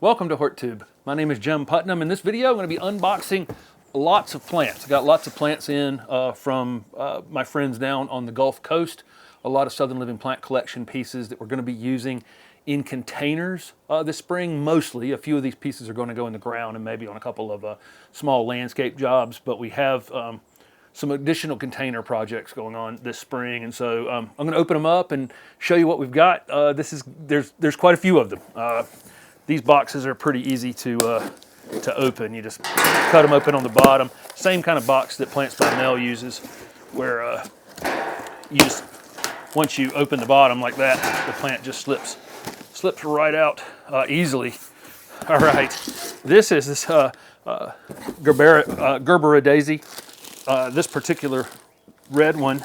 Welcome to HortTube. My name is Jim Putnam. In this video, I'm going to be unboxing lots of plants. I got lots of plants in from my friends down on the Gulf Coast. A lot of Southern Living plant collection pieces that we're going to be using in containers this spring. Mostly, a few of these pieces are going to go in the ground and maybe on a couple of small landscape jobs. But we have some additional container projects going on this spring, and so I'm going to open them up and show you what we've got. There's quite a few of them. These boxes are pretty easy to open. You just cut them open on the bottom. Same kind of box that Plants by Mail uses, where you just, once you open the bottom like that, the plant just slips right out easily. All right, this is this Gerbera daisy. This particular red one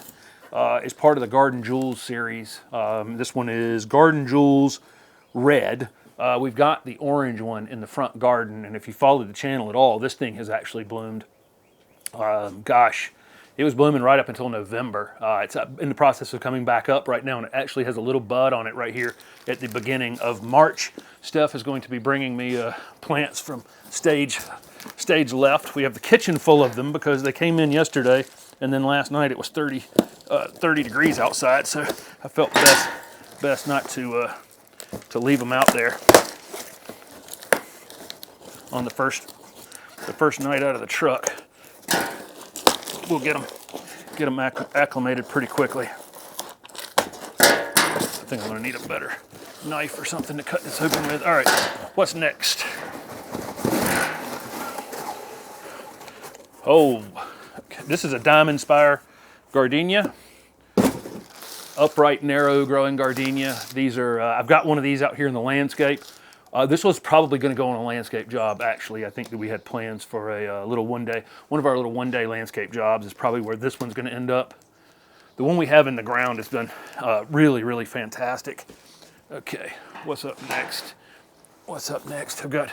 is part of the Garden Jewels series. This one is Garden Jewels Red. We've got the orange one in the front garden, and if you follow the channel at all, this thing has actually bloomed. Gosh, it was blooming right up until November. It's in the process of coming back up right now, and it actually has a little bud on it right here at the beginning of March. Steph is going to be bringing me plants from stage left. We have the kitchen full of them because they came in yesterday, and then last night it was 30 degrees outside, so I felt best not to leave them out there on the first night out of the truck. We'll get them acclimated pretty quickly. I think I'm going to need a better knife or something to cut this open with. All right, what's next? Oh, this is a diamond spire Gardenia. Upright, narrow growing Gardenia. These are, I've got one of these out here in the landscape. This was probably going to go on a landscape job, actually. I think that we had plans for a one of our little one-day landscape jobs is probably where this one's going to end up. The one we have in the ground has been really, really fantastic. Okay, what's up next? I've got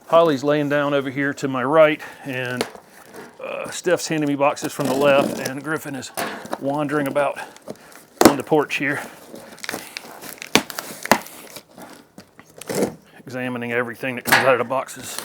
Holly's laying down over here to my right, and Steph's handing me boxes from the left, and Griffin is wandering about on the porch here, examining everything that comes out of the boxes.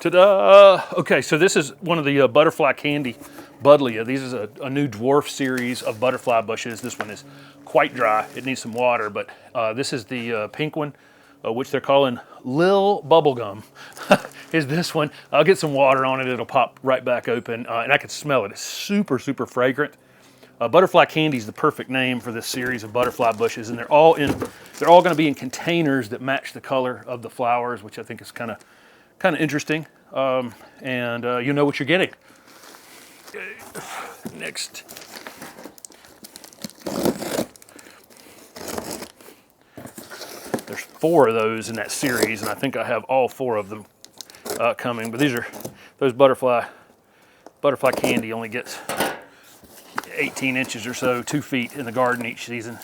Ta-da! Okay, so this is one of the butterfly candy Buddleia. These is a new dwarf series of butterfly bushes. This one is quite dry. It needs some water, but this is the pink one, which they're calling Lil Bubblegum, is this one. I'll get some water on it. It'll pop right back open, and I can smell it. It's super, super fragrant. Butterfly candy is the perfect name for this series of butterfly bushes, and they're all going to be in containers that match the color of the flowers, which I think is kind of interesting. And you know what you're getting. Okay. Next. There's 4 of those in that series, and I think I have all 4 of them coming. But these are those butterfly candy only gets 18 inches or so, 2 feet in the garden each season.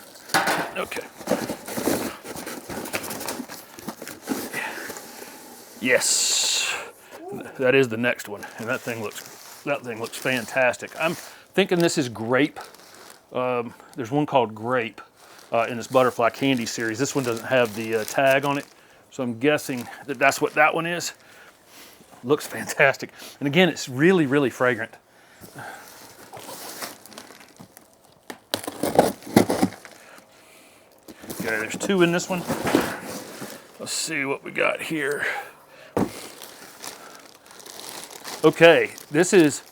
Okay. Yes, that is the next one, and that thing looks fantastic. I'm thinking this is grape. There's one called Grape in this butterfly candy series. This one doesn't have the tag on it, so I'm guessing that that's what that one is. Looks fantastic, and again, it's really, really fragrant. Okay, there's 2 in this one. Let's see what we got here. Okay, this is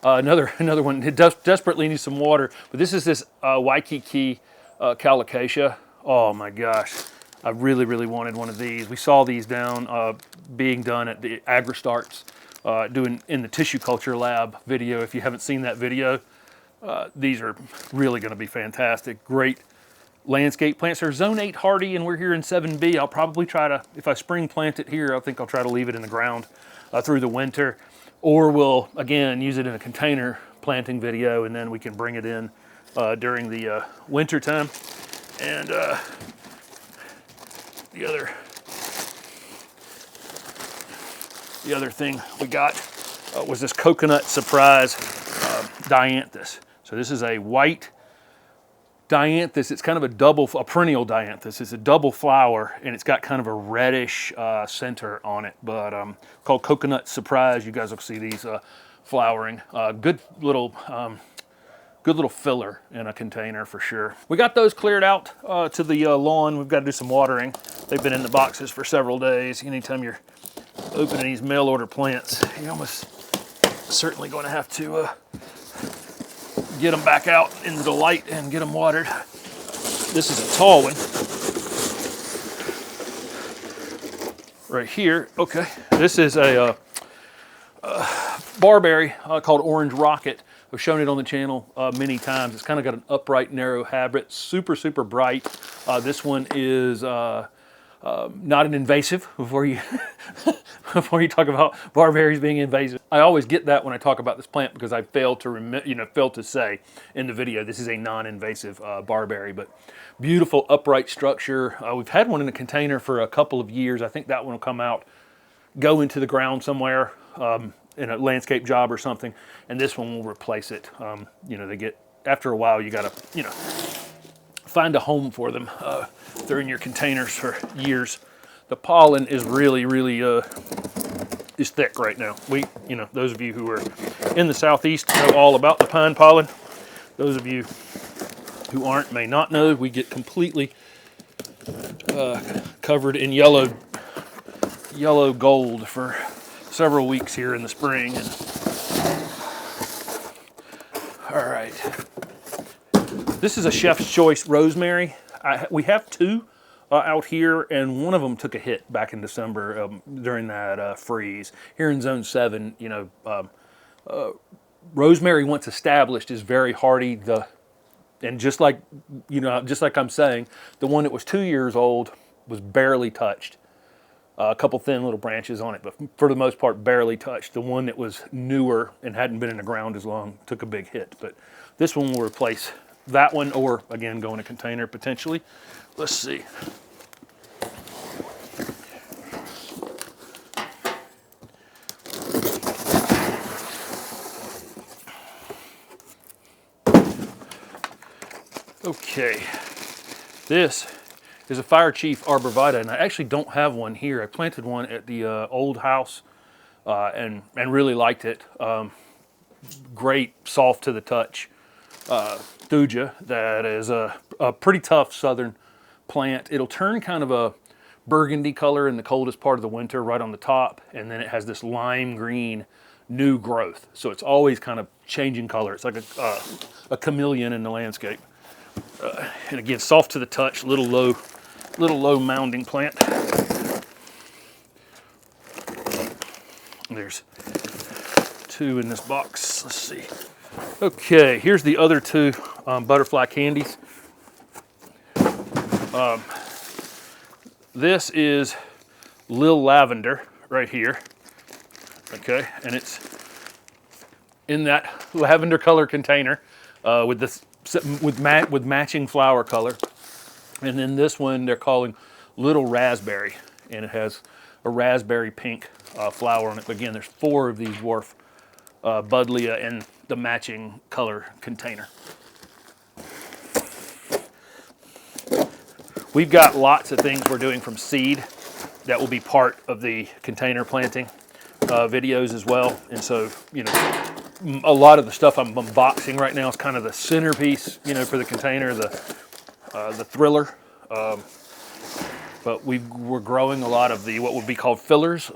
another one. It desperately needs some water, but this is this Waikiki calicacia. Oh my gosh, I really, really wanted one of these. We saw these down being done at the AgriStarts, doing in the tissue culture lab video. If you haven't seen that video, these are really going to be fantastic. Great landscape plants. They're zone 8 hardy, and we're here in 7B. I'll probably try to, if I spring plant it here, I think I'll try to leave it in the ground through the winter. Or we'll, again, use it in a container planting video, and then we can bring it in during the winter time. And the other thing we got was this Coconut Surprise Dianthus. So this is a white Dianthus. It's kind of a perennial Dianthus. It's a double flower, and it's got kind of a reddish center on it, but called Coconut Surprise. You guys will see these flowering. Good little filler in a container for sure. We got those cleared out to the lawn. We've got to do some watering. They've been in the boxes for several days. Anytime you're opening these mail order plants, you're almost certainly going to have to get them back out into the light and get them watered. This is a tall one. Right here, okay. This is a Barberry called Orange Rocket. I've shown it on the channel many times. It's kind of got an upright, narrow habit, super, super bright. This one is not an invasive, before you before you talk about barberries being invasive. I always get that when I talk about this plant because I failed to say in the video this is a non-invasive barberry, but beautiful upright structure. We've had one in a container for a couple of years. I think that one will come out, go into the ground somewhere in a landscape job or something, and this one will replace it. They get, after a while, you gotta, find a home for them. They're in your containers for years. The pollen is really, really is thick right now. Those of you who are in the southeast know all about the pine pollen. Those of you who aren't may not know. We get completely covered in yellow gold for several weeks here in the spring. All right. This is a Chef's Choice Rosemary. We have two out here, and one of them took a hit back in December during that freeze. Here in Zone 7, rosemary, once established, is very hardy. And just like I'm saying, the one that was 2 years old was barely touched. A couple thin little branches on it, but for the most part, barely touched. The one that was newer and hadn't been in the ground as long took a big hit. But this one will replace that one, or again, go in a container potentially. Let's see. Okay, this is a Fire Chief Arborvitae, and I actually don't have one here. I planted one at the old house and really liked it. Great, soft to the touch thuja that is a pretty tough southern plant. It'll turn kind of a burgundy color in the coldest part of the winter right on the top, and then it has this lime green new growth. So it's always kind of changing color. It's like a chameleon in the landscape. And again, soft to the touch, little low mounding plant. There's two in this box. Let's see. Okay, here's the other two butterfly candies. This is Lil Lavender right here. Okay, and it's in that lavender color container with matching flower color. And then this one they're calling Little Raspberry, and it has a raspberry pink flower on it. But again, there's 4 of these dwarf Buddleia in the matching color container. We've got lots of things we're doing from seed that will be part of the container planting videos as well. And so, a lot of the stuff I'm unboxing right now is kind of the centerpiece, for the container, the thriller. But we're growing a lot of what would be called fillers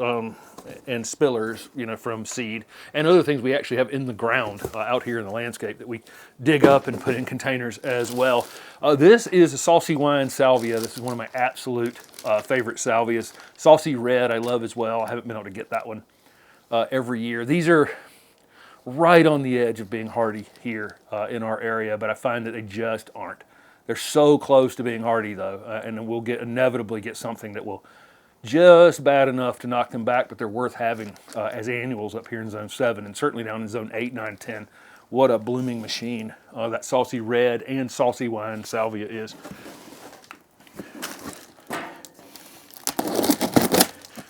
and spillers, from seed, and other things we actually have in the ground out here in the landscape that we dig up and put in containers as well. This is a Saucy wine Salvia. This is one of my absolute favorite salvias. Saucy red I love as well. I haven't been able to get that one every year. These are right on the edge of being hardy here in our area, but I find that they just aren't. They're so close to being hardy though, and we'll inevitably get something that will just bad enough to knock them back, but they're worth having as annuals up here in Zone 7, and certainly down in Zone 8, 9, 10. What a blooming machine that Saucy red and Saucy wine Salvia is.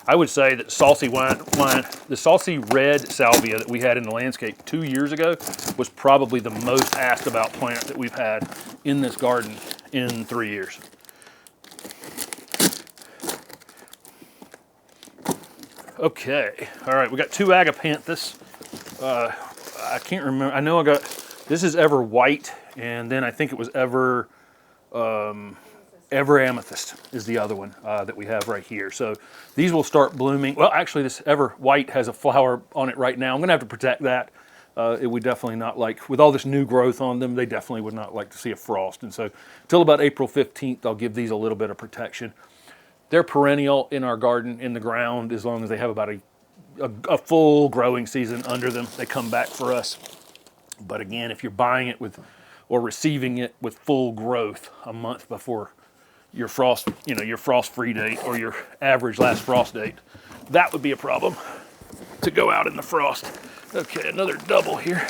I would say that Saucy the Saucy red Salvia that we had in the landscape 2 years ago was probably the most asked about plant that we've had in this garden in 3 years. Okay, all right, we got 2 Agapanthus. I can't remember, I know I got, this is Ever White, and then I think it was Ever Amethyst is the other one that we have right here. So these will start blooming. Well, actually this Ever White has a flower on it right now. I'm gonna have to protect that. It would definitely not like, with all this new growth on them, they definitely would not like to see a frost. And so until about April 15th, I'll give these a little bit of protection. They're perennial in our garden, in the ground, as long as they have about a full growing season under them. They come back for us. But again, if you're buying it with, or receiving it with full growth a month before your frost, your frost-free date or your average last frost date, that would be a problem to go out in the frost. Okay, another double here.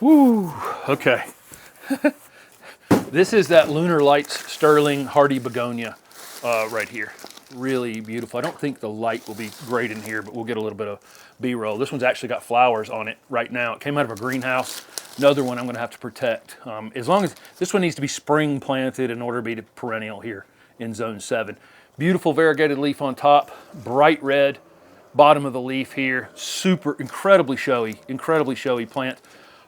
Woo, okay. This is that Lunar Lights Sterling Hardy Begonia right here. Really beautiful. I don't think the light will be great in here, but we'll get a little bit of B-roll. This one's actually got flowers on it right now. It came out of a greenhouse. Another one I'm gonna have to protect. As long as, this one needs to be spring planted in order to be perennial here in zone 7. Beautiful variegated leaf on top, bright red, bottom of the leaf here. Super, incredibly showy plant.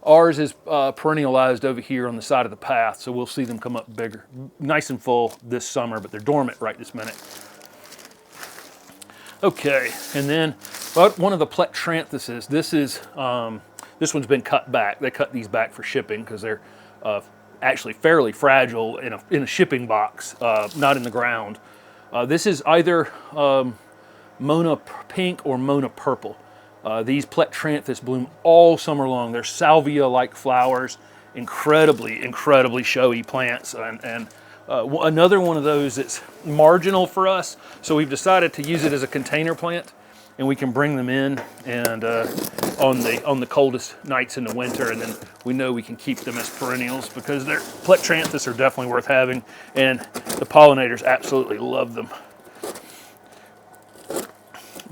Ours is perennialized over here on the side of the path, so we'll see them come up bigger, nice and full this summer, but they're dormant right this minute. Okay, and then one of the Plectranthuses. This one's been cut back. They cut these back for shipping because they're actually fairly fragile in a shipping box, not in the ground. This is either Mona Pink or Mona Purple. These Plectranthus bloom all summer long. They're salvia-like flowers, incredibly showy plants, and another one of those that's marginal for us. So we've decided to use it as a container plant, and we can bring them in and on the coldest nights in the winter, and then we know we can keep them as perennials because their Plectranthus are definitely worth having, and the pollinators absolutely love them.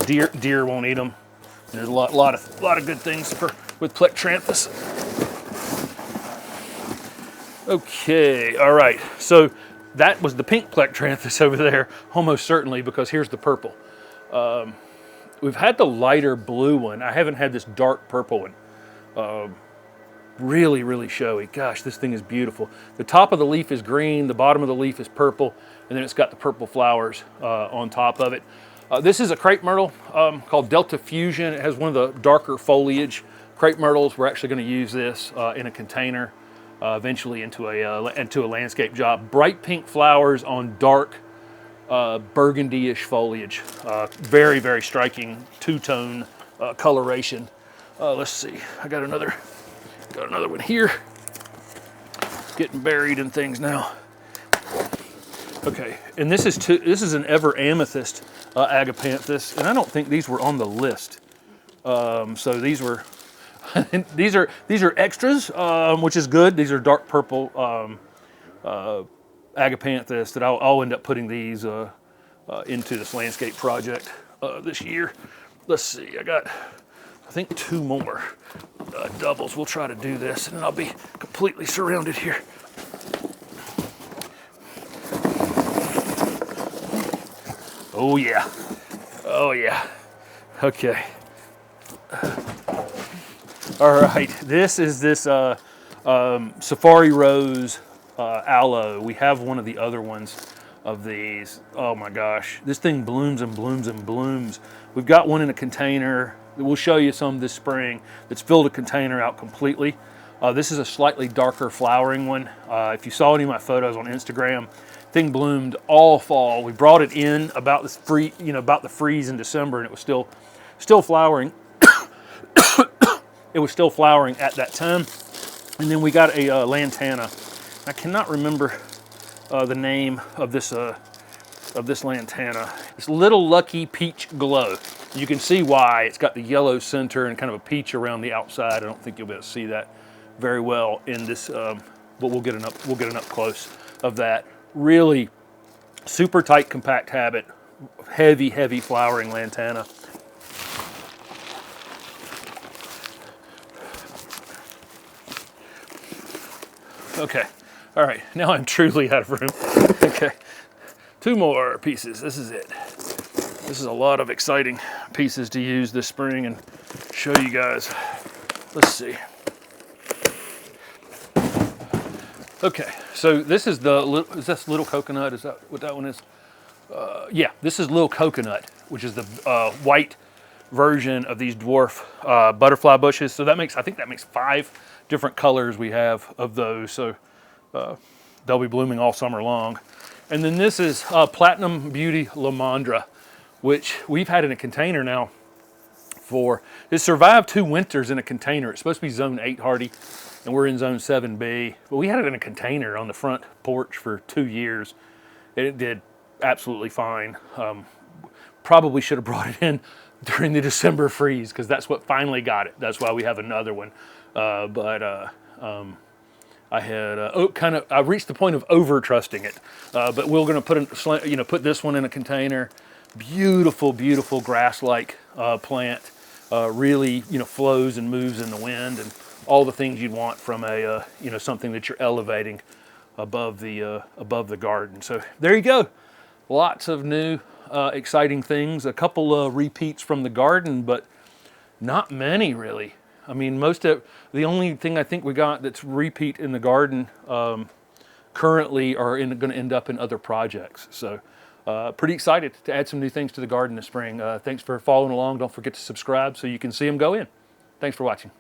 Deer won't eat them. There's a lot of good things with Plectranthus. Okay, all right. So that was the pink Plectranthus over there, almost certainly, because here's the purple. We've had the lighter blue one. I haven't had this dark purple one. Really showy. Gosh, this thing is beautiful. The top of the leaf is green, the bottom of the leaf is purple, and then it's got the purple flowers on top of it. This is a Crapemyrtle called Delta Fusion. It has one of the darker foliage. Crapemyrtles, we're actually going to use this in a container, eventually into a landscape job. Bright pink flowers on dark burgundy-ish foliage. Very striking two-tone coloration. Let's see, I got another one here. Getting buried in things now. Okay, and this is an Ever Amethyst Agapanthus, and I don't think these were on the list. So these were these are extras, which is good. These are dark purple Agapanthus that I'll end up putting these into this landscape project this year. Let's see, I think 2 more doubles. We'll try to do this, and then I'll be completely surrounded here. Oh yeah, oh yeah. Okay. All right, this is this Safari Rose Aloe. We have one of the other ones of these. Oh my gosh, this thing blooms and blooms and blooms. We've got one in a container. We'll show you some this spring that's filled a container out completely. This is a slightly darker flowering one. If you saw any of my photos on Instagram, thing bloomed all fall. We brought it in about the freeze in December, and it was still flowering. It was still flowering at that time. And then we got a Lantana. I cannot remember the name of this Lantana. It's Little Lucky Peach Glow. You can see why. It's got the yellow center and kind of a peach around the outside. I don't think you'll be able to see that very well in this but we'll get an up close of that. Really super tight, compact habit, heavy flowering Lantana. Okay, all right, now I'm truly out of room. Okay, 2 more pieces, this is it. This is a lot of exciting pieces to use this spring and show you guys. Let's see. Okay, so this is is this Little Coconut? Is that what that one is? Yeah, this is Little Coconut, which is the white version of these dwarf butterfly bushes. So that makes, I think that makes 5 different colors we have of those. So they'll be blooming all summer long. And then this is Platinum Beauty Lomandra, which we've had in a container now for, it survived 2 winters in a container. It's supposed to be zone 8 hardy, and we're in zone 7B. But we had it in a container on the front porch for 2 years. And it did absolutely fine. Probably should have brought it in during the December freeze, because that's what finally got it. That's why we have another one. I had I reached the point of over trusting it, but we're going to put this one in a container. Beautiful grass-like plant. Really flows and moves in the wind, and all the things you'd want from a something that you're elevating above the garden. So there you go. Lots of new exciting things. A couple of repeats from the garden, but not many really. I mean, the only thing I think we got that's repeat in the garden currently are going to end up in other projects. So pretty excited to add some new things to the garden this spring. Thanks for following along. Don't forget to subscribe so you can see them go in. Thanks for watching.